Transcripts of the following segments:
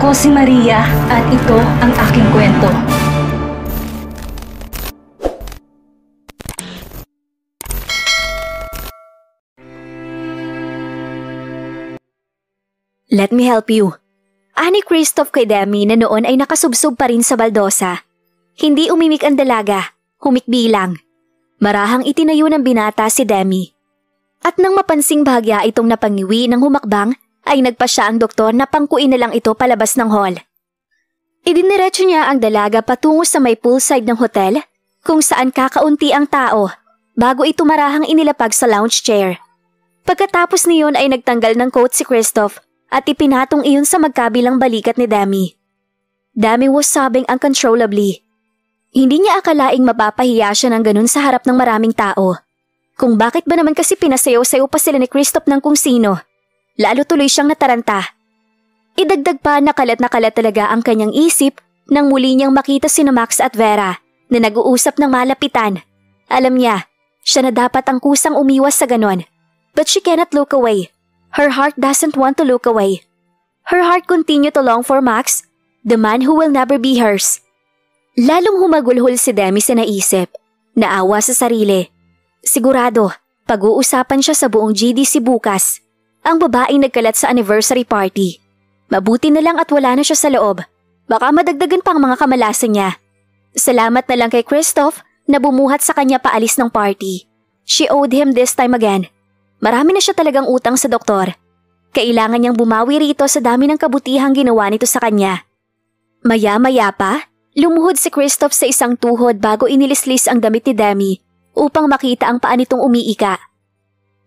Ako si Maria at ito ang aking kwento. Let me help you. Ani Christoph kay Demi na noon ay nakasubsob pa rin sa baldosa. Hindi umimik ang dalaga, humikbi lang. Marahang itinayo ng binata si Demi. At nang mapansing bahagya itong napangiwi ng humakbang, ay nagpa siya ang doktor na pangkuin na lang ito palabas ng hall. Idiniretso niya ang dalaga patungo sa may poolside ng hotel, kung saan kakaunti ang tao, bago ito marahang inilapag sa lounge chair. Pagkatapos niyon ay nagtanggal ng coat si Christoph at ipinatong iyon sa magkabilang balikat ni Demi. Demi was sobbing uncontrollably. Hindi niya akalaing mapapahiya siya ng ganun sa harap ng maraming tao. Kung bakit ba naman kasi pinasayaw-sayaw pa sila ni Christoph ng kung sino. Lalo tuloy siyang nataranta. Idagdag pa na kalat talaga ang kanyang isip nang muli niyang makita sina Max at Vera na nag-uusap ng malapitan. Alam niya, siya na dapat ang kusang umiwas sa ganon. But she cannot look away. Her heart doesn't want to look away. Her heart continued to long for Max, the man who will never be hers. Lalong humagulhol si Demi sa naisip, naawa sa sarili. Sigurado, pag-uusapan siya sa buong GDC bukas. Ang babaeng nagkalat sa anniversary party. Mabuti na lang at wala na siya sa loob. Baka madagdagan pang mga kamalasan niya. Salamat na lang kay Christoph na bumuhat sa kanya paalis ng party. She owed him this time again. Marami na siya talagang utang sa doktor. Kailangan niyang bumawi rito sa dami ng kabutihang ginawa nito sa kanya. Maya-maya pa, lumuhod si Christoph sa isang tuhod bago inilislis ang damit ni Demi upang makita ang paa nitong umiika.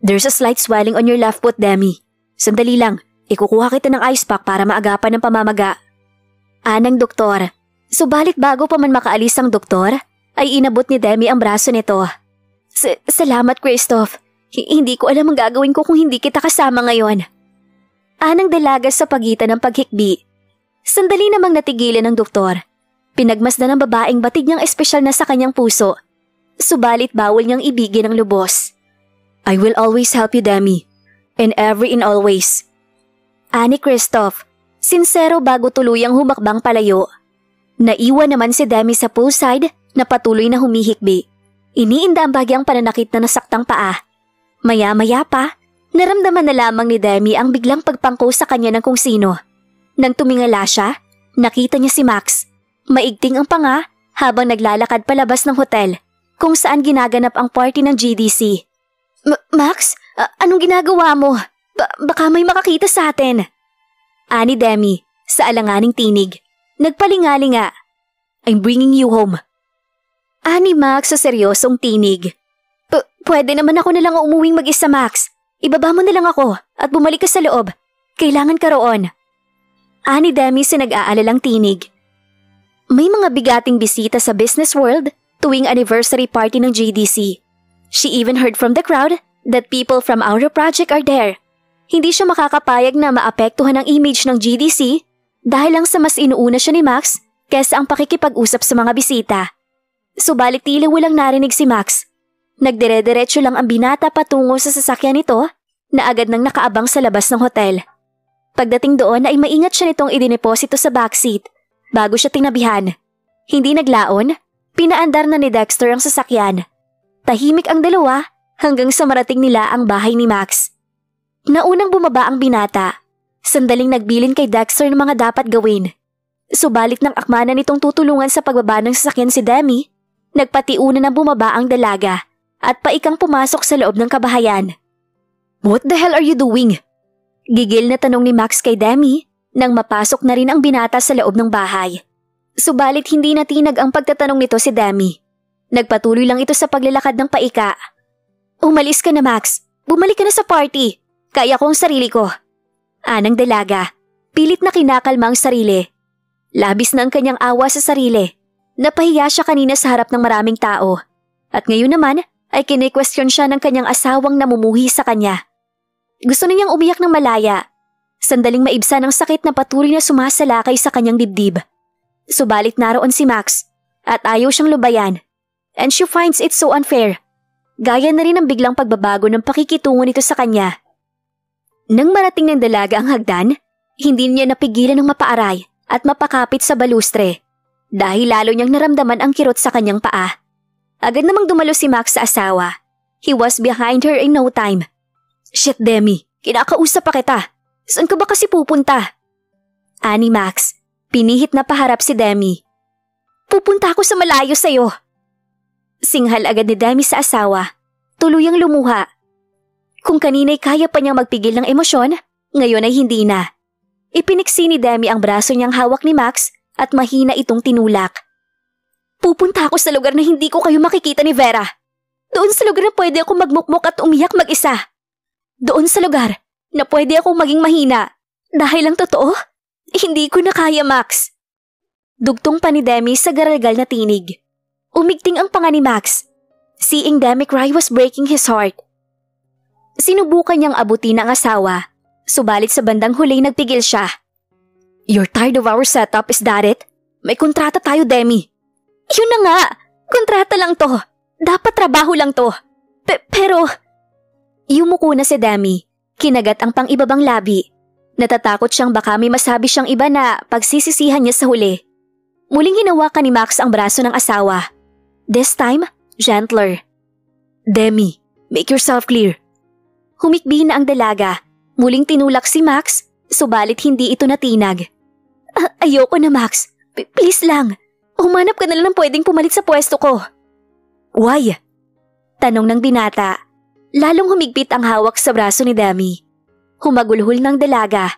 There's a slight swelling on your left foot, Demi. Sandali lang, ikukuha kita ng ice pack para maagapan ng pamamaga. Anang doktor. Subalit bago pa man makaalis ang doktor, ay inabot ni Demi ang braso nito. Salamat, Christoph. Hindi ko alam ang gagawin ko kung hindi kita kasama ngayon. Anang dalaga sa pagitan ng paghikbi. Sandali namang natigilan ng doktor. Pinagmasdan ng babaeng batid niyang espesyal na sa kanyang puso. Subalit bawal niyang ibigin ang lubos. I will always help you, Demi. In every and always. Ani Christoph, sinsero bago tuluyang humakbang palayo. Naiwan naman si Demi sa poolside na patuloy na humihikbi. Iniinda ang bagyang pananakit na nasaktang paa. Maya-maya pa, naramdaman na lamang ni Demi ang biglang pagpangko sa kanya ng kung sino. Nang tumingala siya, nakita niya si Max. Maigting ang panga habang naglalakad palabas ng hotel kung saan ginaganap ang party ng GDC. Max, anong ginagawa mo? Baka may makakita sa atin. Ani Demi, sa alanganing tinig. Nagpalingali nga. I'm bringing you home. Ani Max sa seryosong tinig. Pwede naman ako na lang umuwing mag-isa, Max. Ibaba mo na lang ako at bumalik ka sa loob. Kailangan ka roon. Ani Demi sa nag-aalalang tinig. May mga bigating bisita sa business world tuwing anniversary party ng GDC. She even heard from the crowd that people from our project are there. Hindi siya makakapayag na maapektuhan ang image ng GDC dahil lang sa mas inuuna siya ni Max kaysa ang pakikipag-usap sa mga bisita. Subalit tila walang narinig si Max. Nagdire-diretso lang ang binata patungo sa sasakyan nito na agad nang nakaabang sa labas ng hotel. Pagdating doon ay maingat siya nitong idineposito sa backseat bago siya tinabihan. Hindi naglaon, pinaandar na ni Dexter ang sasakyan. Tahimik ang dalawa hanggang sa marating nila ang bahay ni Max. Naunang bumaba ang binata. Sandaling nagbilin kay Dexter ng mga dapat gawin. Subalit ng akma na nitong tutulungan sa pagbaba ng sasakyan si Demi, nagpatiuna na bumaba ang dalaga at paikang pumasok sa loob ng kabahayan. What the hell are you doing? Gigil na tanong ni Max kay Demi nang mapasok na rin ang binata sa loob ng bahay. Subalit hindi natinag ang pagtatanong nito si Demi. Nagpatuloy lang ito sa paglalakad ng paika. Umalis ka na, Max. Bumalik ka na sa party. Kaya ko ang sarili ko. Anang dalaga. Pilit na kinakalma ang sarili. Labis na ang kanyang awa sa sarili. Napahiya siya kanina sa harap ng maraming tao. At ngayon naman ay kine-question siya ng kanyang asawang namumuhi sa kanya. Gusto na niyang umiyak ng malaya. Sandaling maibsan ang sakit na patuloy na sumasalakay sa kanyang dibdib. Subalit naroon si Max at ayaw siyang lubayan. And she finds it so unfair. Gaya na rin ang biglang pagbabago ng pakikitungo nito sa kanya. Nang marating ng dalaga ang hagdan, Hindi niya napigilan ng mapaaray at mapakapit sa balustre dahil lalo niyang naramdaman ang kirot sa kanyang paa. Agad namang dumalo si Max sa asawa. He was behind her in no time. "Shit, Demi, kinakausap pa kita. Saan ka ba kasi pupunta?" Ani Max, pinihit na paharap si Demi. "Pupunta ako sa malayo sa'yo." Singhal agad ni Demi sa asawa. Tuluyang lumuha. Kung kanina'y kaya pa niyang magpigil ng emosyon, ngayon ay hindi na. Ipiniksi ni Demi ang braso niyang hawak ni Max at mahina itong tinulak. "Pupunta ako sa lugar na hindi ko kayo makikita ni Vera. Doon sa lugar na pwede akong magmukmok at umiyak mag-isa. Doon sa lugar na pwede akong maging mahina. Dahil ang totoo, hindi ko na kaya, Max." Dugtong pa ni Demi sa garalgal na tinig. Umigting ang panga ni Max. Seeing Demi cry was breaking his heart. Sinubukan niyang abutin ang asawa, subalit sa bandang huli nagpigil siya. "You're tired of our setup, is that it? May kontrata tayo, Demi." "Yun na nga, kontrata lang to. Dapat trabaho lang to. Pero..." Yumuko na si Demi, kinagat ang pang-ibabang labi. Natatakot siyang baka may masabi siyang iba na pagsisisihan niya sa huli. Muling hinawakan ni Max ang braso ng asawa. This time, gentler. "Demi, make yourself clear." Humikbi na ang dalaga. Muling tinulak si Max, subalit hindi ito natinag. Ayoko na, Max. Please lang. Humanap ka na lang ng pwedeng pumalit sa pwesto ko." "Why?" Tanong ng binata. Lalong humigpit ang hawak sa braso ni Demi. Humagulhol ng dalaga.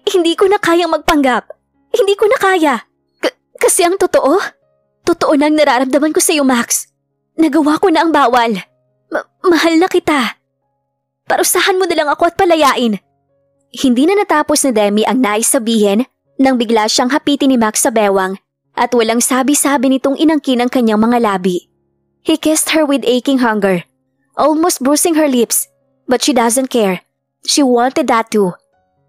Hindi ko na kayang magpanggap. Hindi ko na kaya. Kasi ang totoo na ang nararamdaman ko sa iyo, Max. Nagawa ko na ang bawal. Mahal na kita. Parusahan mo na lang ako at palayain." Hindi na natapos ni Demi ang nais sabihin nang bigla siyang hapitin ni Max sa bewang at walang sabi-sabi nitong inangkin ang kanyang mga labi. He kissed her with aching hunger, almost bruising her lips, but she doesn't care. She wanted that too.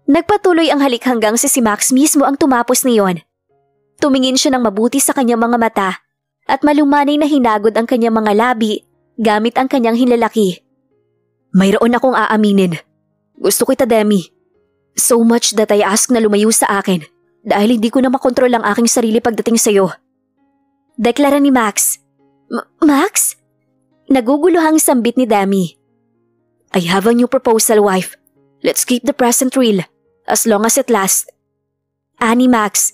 Nagpatuloy ang halik hanggang si Max mismo ang tumapos niyon. Tumingin siya ng mabuti sa kanyang mga mata at malumanay na hinagod ang kanyang mga labi gamit ang kanyang hinlalaki. "Mayroon akong aaminin. Gusto kita, Demi. So much that I ask na lumayo sa akin dahil hindi ko na makontrol ang aking sarili pagdating sa'yo." Deklara ni Max. Max? Naguguluhang sambit ni Demi. "I have a new proposal, wife. Let's keep the present real, as long as it lasts." Ani Max.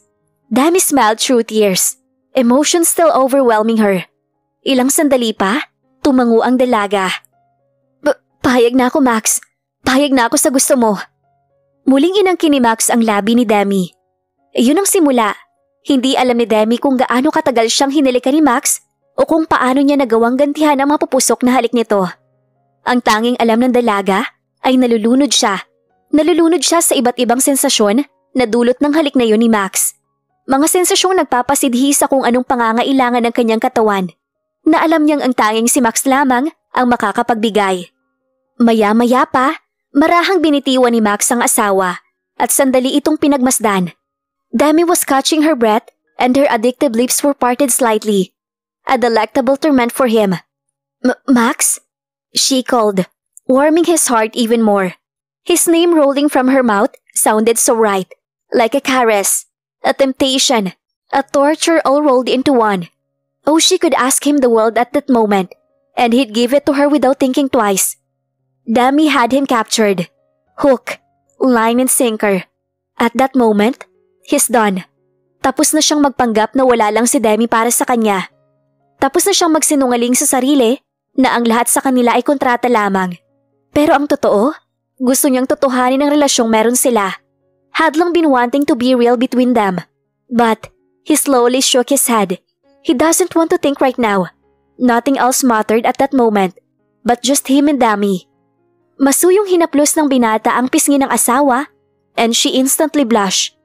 Demi smiled through tears, emotions still overwhelming her. Ilang sandali pa, tumango ang dalaga. Pahayag na ako, Max. Pahayag na ako sa gusto mo." Muling inangkin ni Max ang labi ni Demi. Iyon ang simula. Hindi alam ni Demi kung gaano katagal siyang hinalikan ni Max o kung paano niya nagawang gantihan ang mapupusok na halik nito. Ang tanging alam ng dalaga ay nalulunod siya. Nalulunod siya sa iba't ibang sensasyon na dulot ng halik na yun ni Max. Mga sensasyong nagpapasidhi sa kung anong pangangailangan ng kanyang katawan na alam niyang ang tanging si Max lamang ang makakapagbigay. Maya-maya pa, marahang binitiwan ni Max ang asawa at sandali itong pinagmasdan. Demi was catching her breath and her addictive lips were parted slightly. A delectable torment for him. "Max?" she called, warming his heart even more. His name rolling from her mouth sounded so right, like a caress, a temptation, a torture all rolled into one. Oh, she could ask him the world at that moment, and he'd give it to her without thinking twice. Demi had him captured. Hook, line and sinker. At that moment, he's done. Tapos na siyang magpanggap na wala lang si Demi para sa kanya. Tapos na siyang magsinungaling sa sarili na ang lahat sa kanila ay kontrata lamang. Pero ang totoo, gusto niyang totohanin ang relasyong meron sila. Had long been wanting to be real between them. But he slowly shook his head. He doesn't want to think right now. Nothing else mattered at that moment, but just him and Demi. Masuyong hinaplos ng binata ang pisngi ng asawa, and she instantly blushed.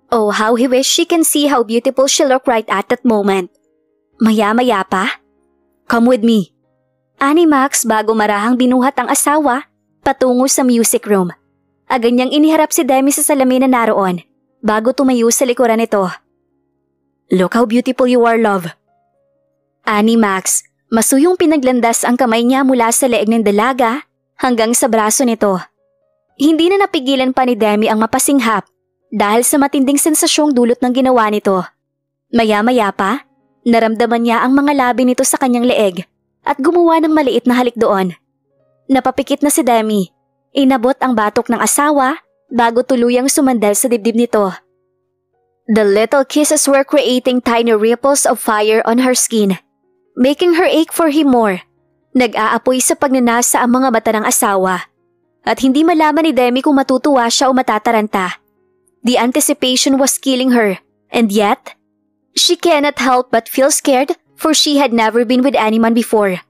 Oh, how he wished she can see how beautiful she looked right at that moment. Maya-maya pa, "Come with me." Ani Max bago marahang binuhat ang asawa patungo sa music room. Agad niyang iniharap si Demi sa salamin na naroon bago tumayo sa likuran nito. "Look how beautiful you are, love." Ani Max, masuyong pinaglandas ang kamay niya mula sa leeg ng dalaga hanggang sa braso nito. Hindi na napigilan pa ni Demi ang mapasinghap dahil sa matinding sensasyong dulot ng ginawa nito. Maya-maya pa, naramdaman niya ang mga labi nito sa kanyang leeg at gumawa ng maliit na halik doon. Napapikit na si Demi. Inabot ang batok ng asawa bago tuluyang sumandal sa dibdib nito. The little kisses were creating tiny ripples of fire on her skin, making her ache for him more. Nag-aapoy sa pagnanasa ang mga mata ng asawa at hindi malaman ni Demi kung matutuwa siya o matataranta. The anticipation was killing her, and yet, she cannot help but feel scared for she had never been with anyone before.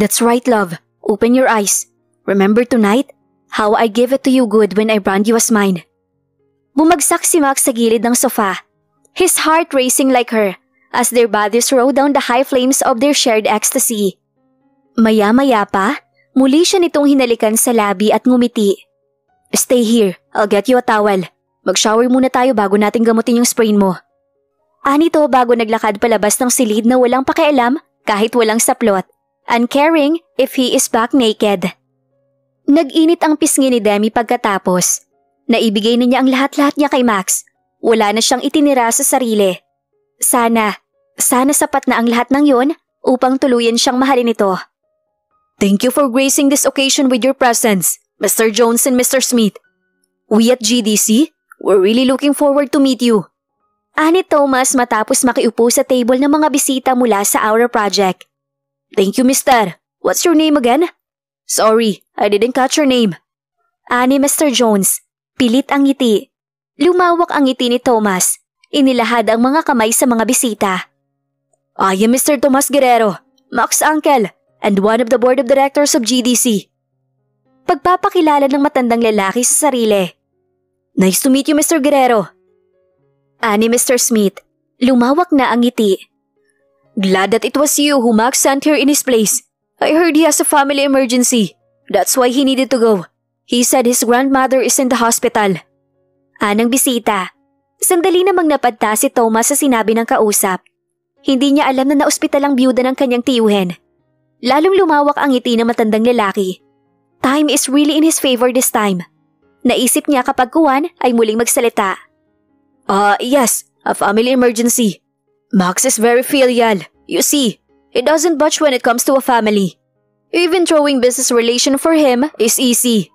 That's right, love. Open your eyes. Remember tonight how I gave it to you good when I brand you as mine. Bumagsak si Max sa gilid ng sofa, his heart racing like her as their bodies rode down the high flames of their shared ecstasy. Maya-maya pa, muli siya nitong hinalikan sa labi at ngumiti. Stay here, I'll get you a towel. Mag-shower muna tayo bago natin gamutin yung sprain mo. Anito bago naglakad palabas ng silid na walang pakialam kahit walang saplot, uncaring if he is back naked. Nag-init ang pisngi ni Demi pagkatapos. Naibigay na niya ang lahat-lahat niya kay Max. Wala na siyang itinira sa sarili. Sana sapat na ang lahat ng yon upang tuluyan siyang mahalin ito. Thank you for gracing this occasion with your presence, Mr. Jones and Mr. Smith. We at GDC, we're really looking forward to meet you. Ani Thomas matapos makiupo sa table ng mga bisita mula sa Aura Project. Thank you, mister. What's your name again? Sorry, I didn't catch your name. Ani Mr. Jones. Pilit ang ngiti. Lumawak ang ngiti ni Thomas. Inilahad ang mga kamay sa mga bisita. I am Mr. Tomas Guerrero, Mac's uncle, and one of the board of directors of GDC. Pagpapakilala ng matandang lalaki sa sarili. Nice to meet you, Mr. Guerrero. Ani Mr. Smith, lumawak na ang ngiti. Glad that it was you who Max sent here in his place. I heard he has a family emergency. That's why he needed to go. He said his grandmother is in the hospital. Anang bisita. Sandali namang napadta si Thomas sa sinabi ng kausap. Hindi niya alam na naospital ang biyuda ng kanyang tiyuhin. Lalong lumawak ang ngiti ng matandang lalaki. Time is really in his favor this time. Naisip niya kapag kuwan ay muling magsalita. Yes, a family emergency. Max is very filial. You see, he doesn't budge when it comes to a family. Even throwing business relation for him is easy.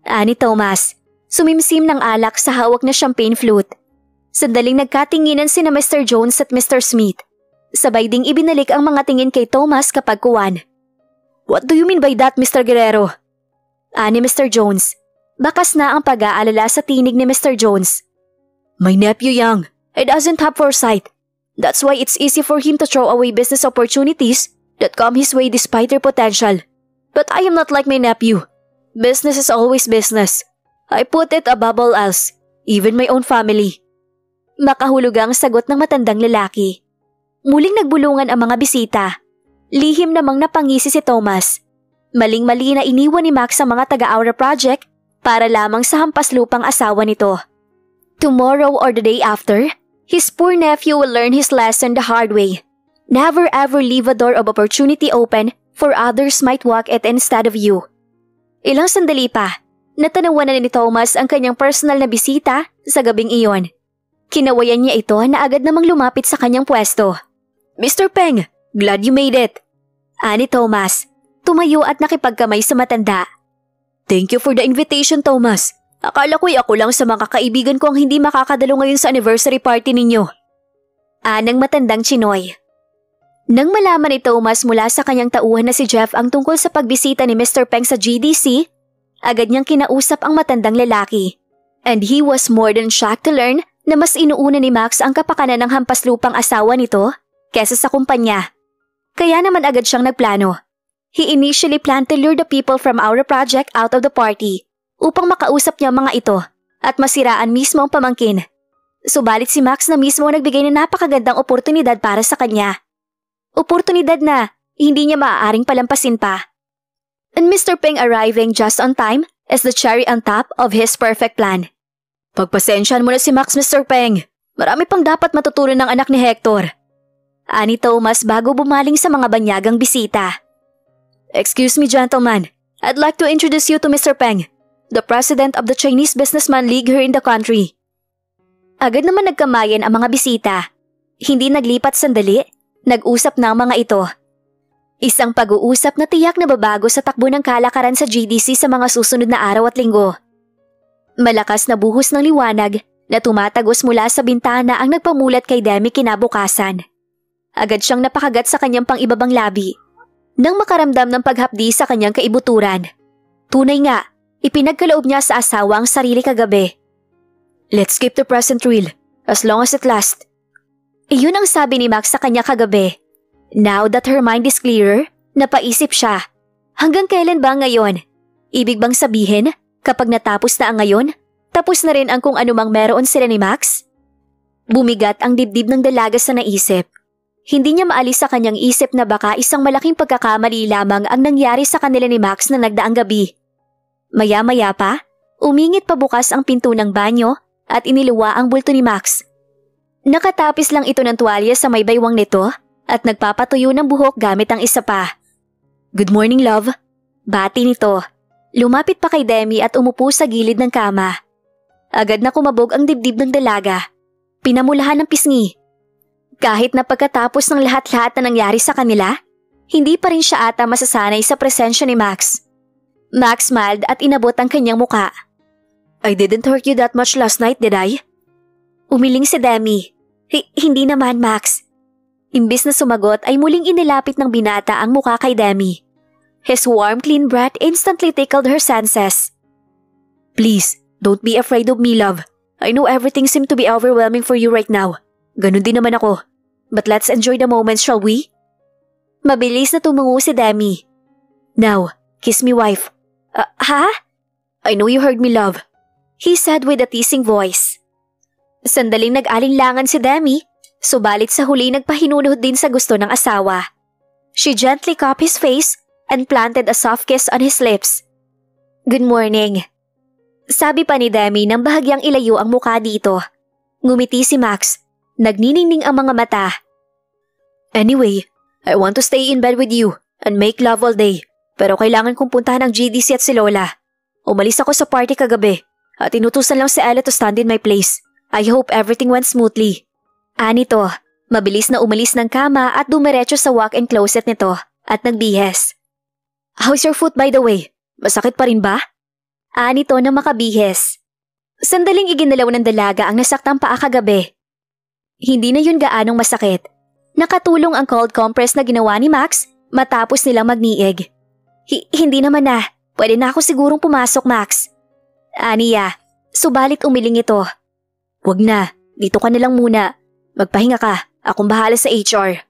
Ani Thomas, sumimsim ng alak sa hawak na champagne flute. Sandaling nagkatinginan sina Mr. Jones at Mr. Smith. Sabay ding ibinalik ang mga tingin kay Thomas kapag kuwan. What do you mean by that, Mr. Guerrero? Ani Mr. Jones. Bakas na ang pag-aalala sa tinig ni Mr. Jones. My nephew young, he doesn't have foresight. That's why it's easy for him to throw away business opportunities that come his way despite their potential. But I am not like my nephew. Business is always business. I put it above all else, even my own family. Makahulugang sagot ng matandang lalaki. Muling nagbulungan ang mga bisita. Lihim namang napangisi si Thomas. Maling-mali na iniwan ni Max ang mga taga-Aura Project para lamang sa hampaslupang asawa nito. Tomorrow or the day after, his poor nephew will learn his lesson the hard way. Never ever leave a door of opportunity open for others might walk it instead of you. Ilang sandali pa, natanawan na ni Thomas ang kanyang personal na bisita sa gabing iyon. Kinawayan niya ito na agad namang lumapit sa kanyang pwesto. Mr. Peng, glad you made it. Ani Thomas, tumayo at nakipagkamay sa matanda. Thank you for the invitation, Thomas. Akala ko'y ako lang sa mga kaibigan ko ang hindi makakadalo ngayon sa anniversary party ninyo. Anang matandang Chinoy. Nang malaman ni Thomas mula sa kanyang tauhan na si Jeff ang tungkol sa pagbisita ni Mr. Peng sa GDC, agad niyang kinausap ang matandang lalaki. And he was more than shocked to learn na mas inuuna ni Max ang kapakanan ng hampaslupang asawa nito kesa sa kumpanya. Kaya naman agad siyang nagplano. He initially planned to lure the people from our project out of the party upang makausap niya mga ito at masiraan mismo ang pamangkin. Subalit si Max na mismo nagbigay ng napakagandang oportunidad para sa kanya. Oportunidad na hindi niya maaaring palampasin pa. And Mr. Peng arriving just on time is the cherry on top of his perfect plan. Pagpasensyahan mo na si Max, Mr. Peng. Marami pang dapat matutunan ng anak ni Hector. Ani Thomas bago bumaling sa mga banyagang bisita. Excuse me, gentlemen. I'd like to introduce you to Mr. Peng. the president of the Chinese Businessman League here in the country. Agad naman nagkamayan ang mga bisita. Hindi naglipat sandali, nag-usap na ang mga ito. Isang pag-uusap na tiyak na babago sa takbo ng kalakaran sa GDC sa mga susunod na araw at linggo. Malakas na buhos ng liwanag na tumatagos mula sa bintana ang nagpamulat kay Demi kinabukasan. Agad siyang napakagat sa kanyang pang-ibabang labi nang makaramdam ng paghapdi sa kanyang kaibuturan. Tunay nga, ipinagkaloob niya sa asawa ang sarili kagabi. Let's keep the present real, as long as it lasts. Iyon ang sabi ni Max sa kanya kagabi. Now that her mind is clearer, napaisip siya. Hanggang kailan ba ngayon? Ibig bang sabihin, kapag natapos na ang ngayon, tapos na rin ang kung anumang meron sila ni Max? Bumigat ang dibdib ng dalaga sa naisip. Hindi niya maalis sa kanyang isip na baka isang malaking pagkakamali lamang ang nangyari sa kanila ni Max na nagdaang gabi. Maya-maya pa, umingit pa bukas ang pinto ng banyo at iniluwa ang bulto ni Max. Nakatapis lang ito ng tuwalya sa may baywang nito at nagpapatuyo ng buhok gamit ang isa pa. Good morning, love. Bati nito. Lumapit pa kay Demi at umupo sa gilid ng kama. Agad na kumabog ang dibdib ng dalaga. Pinamulahan ng pisngi. Kahit na pagkatapos ng lahat-lahat na nangyari sa kanila, hindi pa rin siya ata masasanay sa presensya ni Max. Max smiled at inabot ang kanyang muka. I didn't hurt you that much last night, did I? Umiling si Demi. Hindi naman, Max. Imbis na sumagot ay muling inilapit ng binata ang muka kay Demi. His warm, clean breath instantly tickled her senses. Please, don't be afraid of me, love. I know everything seemed to be overwhelming for you right now. Ganun din naman ako. But let's enjoy the moments, shall we? Mabilis na tumungo si Demi. Now, kiss me, wife. Ha? I know you heard me, love. He said with a teasing voice. Sandaling nag-alinlangan si Demi, subalit sa huli nagpahinunuhod din sa gusto ng asawa. She gently cupped his face and planted a soft kiss on his lips. Good morning. Sabi pa ni Demi nang bahagyang ilayo ang mukha dito. Ngumiti si Max. Nagniningning ang mga mata. Anyway, I want to stay in bed with you and make love all day. Pero kailangan kong puntahan ang GDC at si Lola. Umalis ako sa party kagabi at inutusan lang si Ella to stand in my place. I hope everything went smoothly. Anito, mabilis na umalis ng kama at dumiretso sa walk-in closet nito at nagbihes. How's your foot by the way? Masakit pa rin ba? Anito na makabihes. Sandaling iginalaw ng dalaga ang nasaktang paa kagabi. Hindi na yun gaanong masakit. Nakatulong ang cold compress na ginawa ni Max matapos nilang magniig. Hindi naman na. Pwede na ako sigurong pumasok, Max. Aniya, subalit umiling ito. Wag na, dito ka na lang muna. Magpahinga ka, akong bahala sa HR.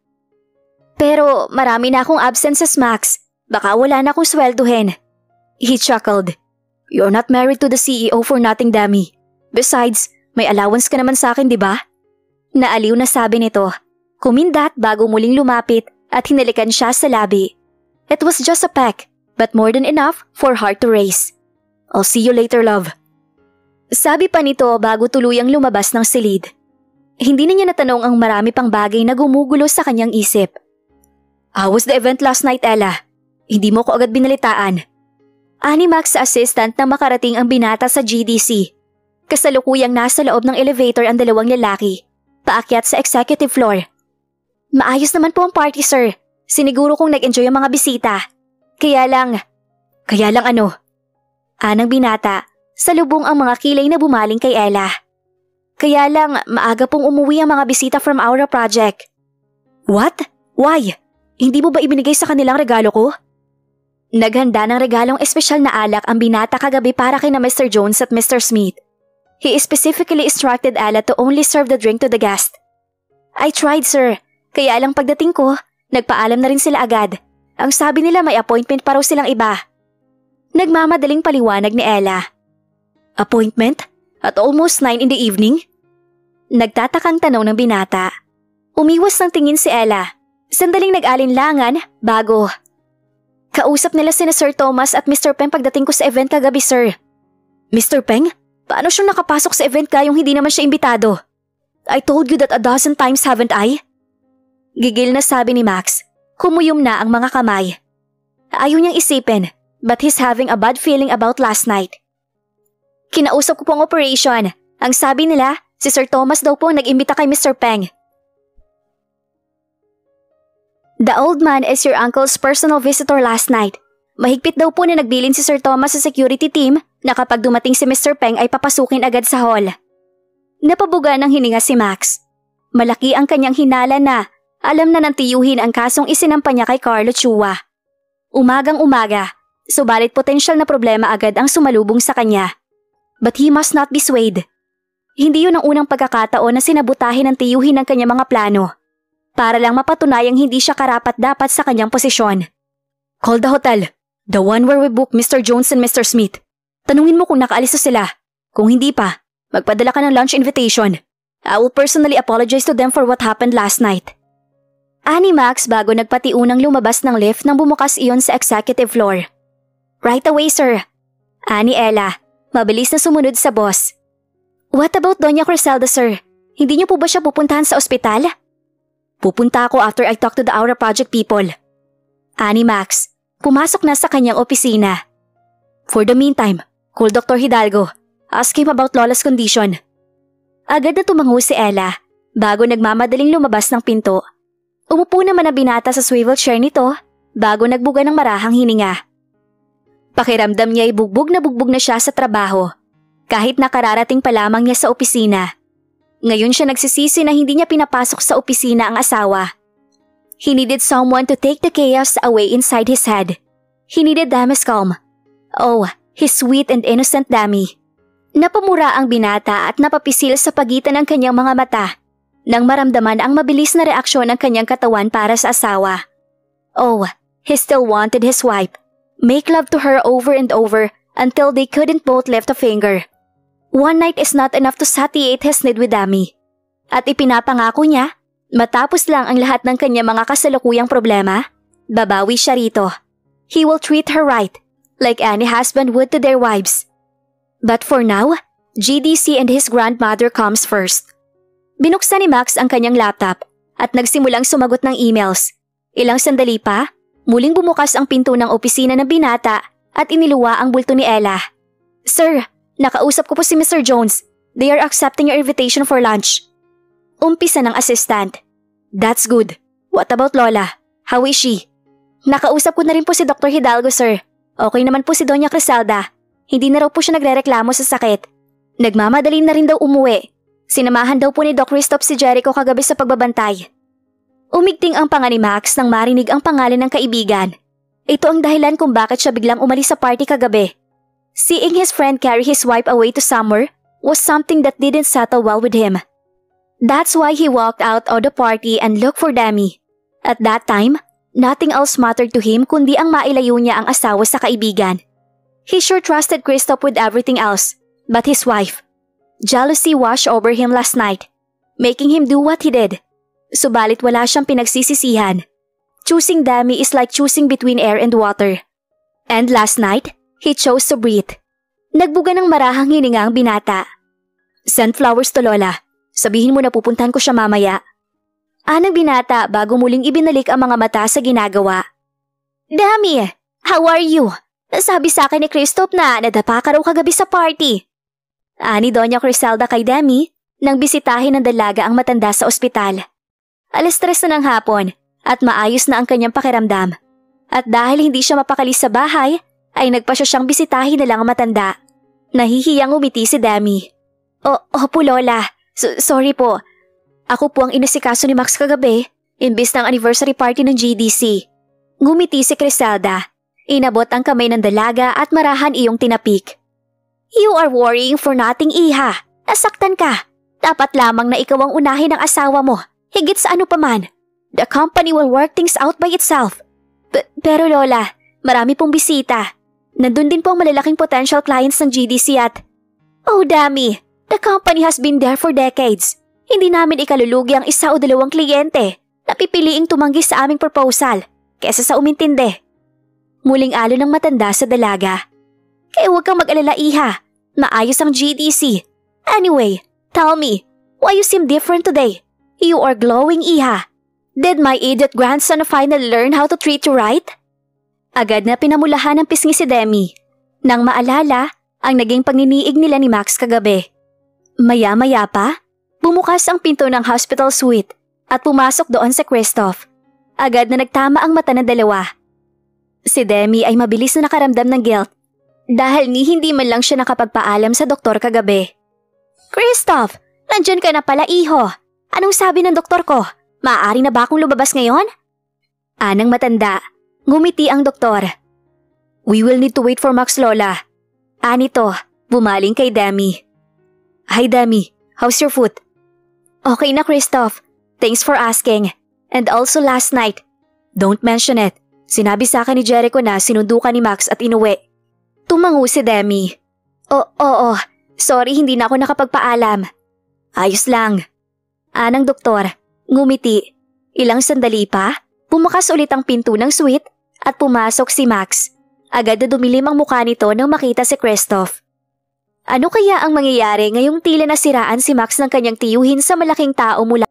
Pero marami na akong absences, Max. Baka wala na akong swelduhin. He chuckled. You're not married to the CEO for nothing, Demi. Besides, may allowance ka naman sa akin, di ba? Naaliw na sabi nito. Kumindat bago muling lumapit at hinalikan siya sa labi. It was just a peck, but more than enough for heart to race. I'll see you later, love. Sabi pa nito bago tuluyang lumabas ng silid. Hindi na niya natanong ang marami pang bagay na gumugulo sa kanyang isip. How was the event last night, Ella? Hindi mo ko agad binalitaan. Ani Max sa assistant na makarating ang binata sa GDC. Kasalukuyang nasa loob ng elevator ang dalawang lalaki, paakyat sa executive floor. Maayos naman po ang party, sir. Siniguro kong nag-enjoy ang mga bisita. Kaya lang ano? Anang binata, salubong ang mga kilay na bumaling kay Ella. Kaya lang, maaga pong umuwi ang mga bisita from our project. What? Why? Hindi mo ba ibinigay sa kanilang regalo ko? Naghanda ng regalong espesyal na alak ang binata kagabi para kina Mr. Jones at Mr. Smith. He specifically instructed Ella to only serve the drink to the guest. I tried, sir. Kaya lang pagdating ko, nagpaalam na rin sila agad. Ang sabi nila may appointment pa raw silang iba. Nagmamadaling paliwanag ni Ella. Appointment? At almost 9 in the evening? Nagtatakang tanong ng binata. Umiwas ng tingin si Ella. Sandaling nag-alinlangan bago. Kausap nila sina Sir Thomas at Mr. Peng pagdating ko sa event kagabi, sir. Mr. Peng? Paano siyang nakapasok sa event kayong hindi naman siya imbitado? I told you that a dozen times, haven't I? Gigil na sabi ni Max. Kumuyom na ang mga kamay. Ayaw niyang isipin, but he's having a bad feeling about last night. Kinausap ko po ang operation. Ang sabi nila, si Sir Thomas daw po ang nag-imbita kay Mr. Peng. The old man is your uncle's personal visitor last night. Mahigpit daw po na nagbilin si Sir Thomas sa security team na kapag dumating si Mr. Peng ay papasukin agad sa hall. Napabuga ng hininga si Max. Malaki ang kanyang hinala na alam na nang tiyuhin ang kasong isinampa niya kay Carlo Chua. Umagang-umaga, subalit potensyal na problema agad ang sumalubong sa kanya. But he must not be swayed. Hindi yun ang unang pagkakataon na sinabutahin ng tiyuhin ang kanyang mga plano. Para lang mapatunayang hindi siya karapat-dapat sa kanyang posisyon. Call the hotel. The one where we book Mr. Jones and Mr. Smith. Tanungin mo kung nakaalis na sila. Kung hindi pa, magpadala ka ng lunch invitation. I will personally apologize to them for what happened last night. Ani Max bago nagpatiunang lumabas ng lift nang bumukas iyon sa executive floor. Right away, sir. Ani Ella, mabilis na sumunod sa boss. What about Doña Criselda, sir? Hindi niyo po ba siya pupuntahan sa ospital? Pupunta ako after I talk to the Aura Project people. Ani Max, pumasok na sa kanyang opisina. For the meantime, call Dr. Hidalgo. Ask him about Lola's condition. Agad na tumango si Ella bago nagmamadaling lumabas ng pinto. Umupo naman ang binata sa swivel chair nito bago nagbuga ng marahang hininga. Pakiramdam niya ay bugbog na siya sa trabaho kahit nakararating pa lamang niya sa opisina. Ngayon siya nagsisisi na hindi niya pinapasok sa opisina ang asawa. He needed someone to take the chaos away inside his head. He needed Dami's calm. Oh, his sweet and innocent Dami. Napamura ang binata at napapisil sa pagitan ng kanyang mga mata nang maramdaman ang mabilis na reaksyon ng kanyang katawan para sa asawa. Oh, he still wanted his wife. Make love to her over and over until they couldn't both lift a finger. One night is not enough to satiate his need with Dami. At ipinapangako niya, matapos lang ang lahat ng kanyang mga kasalukuyang problema, babawi siya rito. He will treat her right, like any husband would to their wives. But for now, GDC and his grandmother comes first. Binuksan ni Max ang kanyang laptop at nagsimulang sumagot ng emails. Ilang sandali pa, muling bumukas ang pinto ng opisina ng binata at iniluwa ang bulto ni Ella. Sir, nakausap ko po si Mr. Jones. They are accepting your invitation for lunch. Umpisa ng assistant. That's good. What about Lola? How is she? Nakausap ko na rin po si Dr. Hidalgo, sir. Okay naman po si Doña Criselda. Hindi na raw po siya nagrereklamo sa sakit. Nagmamadali na rin daw umuwi. Sinamahan daw po ni Doc Christoph si Jericho kagabi sa pagbabantay. Umigting ang panga ni Max nang marinig ang pangalan ng kaibigan. Ito ang dahilan kung bakit siya biglang umalis sa party kagabi. Seeing his friend carry his wife away to somewhere was something that didn't settle well with him. That's why he walked out of the party and looked for Dami. At that time, nothing else mattered to him kundi ang mailayo niya ang asawa sa kaibigan. He sure trusted Christoph with everything else, but his wife. Jealousy washed over him last night, making him do what he did. Subalit wala siyang pinagsisisihan. Choosing Dami is like choosing between air and water. And last night, he chose to breathe. Nagbuga ng marahang hininga ang binata. Send flowers to Lola. Sabihin mo na pupuntahan ko siya mamaya. Anang binata bago muling ibinalik ang mga mata sa ginagawa. Dami, how are you? Sabi sa akin ni Christoph na nadapa ka raw kagabi sa party. Ani Doña Criselda kay Dami nang bisitahin ng dalaga ang matanda sa ospital. 3:00 na ng hapon at maayos na ang kanyang pakiramdam. At dahil hindi siya mapakali sa bahay, ay nagpasya siyang bisitahin na lang ang matanda. Nahihiyang umiti si Dami. Opo Lola, sorry po. Ako po ang inasikaso ni Max kagabi, imbis ng anniversary party ng GDC. Ngumiti si Criselda. Inabot ang kamay ng dalaga at marahan iyong tinapik. You are worrying for nothing, iha. Nasaktan ka. Dapat lamang na ikaw ang unahin ng asawa mo. Higit sa ano paman. The company will work things out by itself. Pero Lola, marami pong bisita. Nandun din po ang malalaking potential clients ng GDC at... Oh, Dami. The company has been there for decades. Hindi namin ikalulugi ang 1 o 2 kliyente na pipiliing tumanggi sa aming proposal kesa sa umintindi. Muling alon ng matanda sa dalaga. Kaya huwag kang mag-alala, iha. Maayos ang GDC. Anyway, tell me, why you seem different today? You are glowing, iha. Did my idiot grandson finally learn how to treat you right? Agad na pinamulahan ng pisngi si Demi. Nang maalala ang naging pagniniig nila ni Max kagabi. Maya-maya pa, bumukas ang pinto ng hospital suite at pumasok doon si Christoph. Agad na nagtama ang mata ng dalawa. Si Demi ay mabilis na nakaramdam ng guilt dahil hindi man lang siya nakapagpaalam sa doktor kagabi. Christoph, nandyan ka na pala, iho. Anong sabi ng doktor ko? Maaari na ba akong lumabas ngayon? Anang matanda, ngumiti ang doktor. We will need to wait for Max, Lola. Anito, bumaling kay Demi. Hi Demi, how's your foot? Okay na, Christoph. Thanks for asking. And also last night. Don't mention it. Sinabi sa akin ni Jericho na sinundo ka ni Max at inuwi. Tumango si Demi. Oo. Sorry, hindi na ako nakapagpaalam. Ayos lang. Anang doktor, ngumiti. Ilang sandali pa, bumakas ulit ang pinto ng suite at pumasok si Max. Agad na dumilim ang mukha nito nang makita si Christoph. Ano kaya ang mangyayari ngayong tila nasiraan si Max ng kanyang tiyuhin sa malaking tao mula